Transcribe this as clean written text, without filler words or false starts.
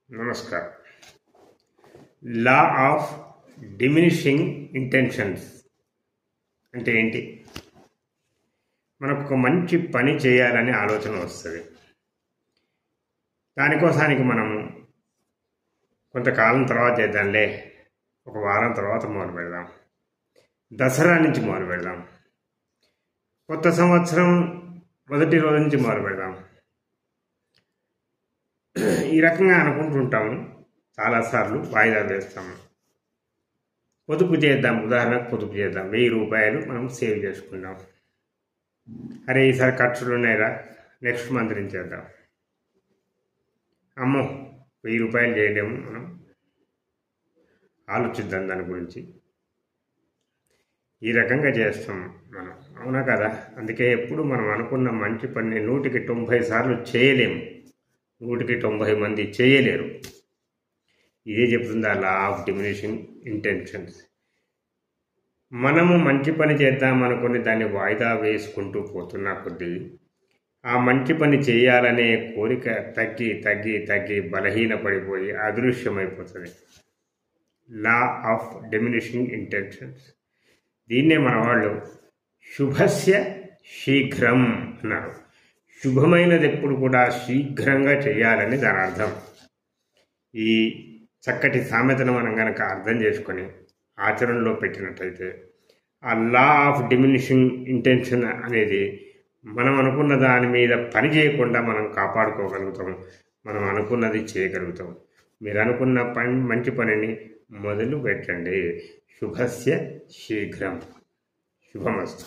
నమస్కారం. లా of diminishing intentions అంటే ఏంటి? మనకు ఒక మంచి పని చేయాలనే ఆలోచన వస్తుంది. దానికోసానికి మనము కొంతకాలం తర్వాత చేద్దాంలే, ఒక వారం తర్వాత మొదలు పెడదాం, దసరా నుంచి మొదలు పెడదాం, కొత్త సంవత్సరం మొదటి రోజు నుంచి మొదలు పెడదాం, ఈ రకంగా అనుకుంటుంటాము. చాలాసార్లు వాయిదా వేస్తాము. పొదుపు చేద్దాం, ఉదాహరణకు పొదుపు చేద్దాం, 1000 రూపాయలు మనం సేవ్ చేసుకుందాం. అరే ఈసారి ఖర్చులు ఉన్నాయిరా, నెక్స్ట్ మంత్ నుంచి చేద్దాం. అమ్మో 1000 రూపాయలు చేయలేము, మనం ఆలోచిద్దాం దాని గురించి. ఈ రకంగా చేస్తాం మనం, అవునా కదా? అందుకే ఎప్పుడు మనం అనుకున్న మంచి పని 100కి 90 సార్లు చేయలేము, 100కి 90 మంది చేయలేరు. ఇదే చెప్తుంది ఆ లా ఆఫ్ డిమినిషింగ్ ఇంటెన్షన్స్. మనము మంచి పని చేద్దాం అనుకుని దాన్ని వాయిదా వేసుకుంటూ పోతున్నా కొద్దీ ఆ మంచి పని చేయాలనే కోరిక తగ్గి తగ్గి తగ్గి బలహీనపడిపోయి అదృశ్యమైపోతుంది. Law of diminishing intentions. దీన్నే మన వాళ్ళు శుభస్య శీఘ్రం అన్నారు. శుభమైనది ఎప్పుడు కూడా శీఘ్రంగా చేయాలని దాని అర్థం. ఈ చక్కటి సామెతను మనం కనుక అర్థం చేసుకొని ఆచరణలో పెట్టినట్టయితే ఆ లా ఆఫ్ డిమినిషింగ్ ఇంటెన్షన్ అనేది మనం అనుకున్న దాని మీద పని చేయకుండా మనం కాపాడుకోగలుగుతాం, మనం అనుకున్నది చేయగలుగుతాం. మీరు అనుకున్న మంచి పనిని మొదలు పెట్టండి. శుభస్య శీఘ్రం. శుభమస్తు.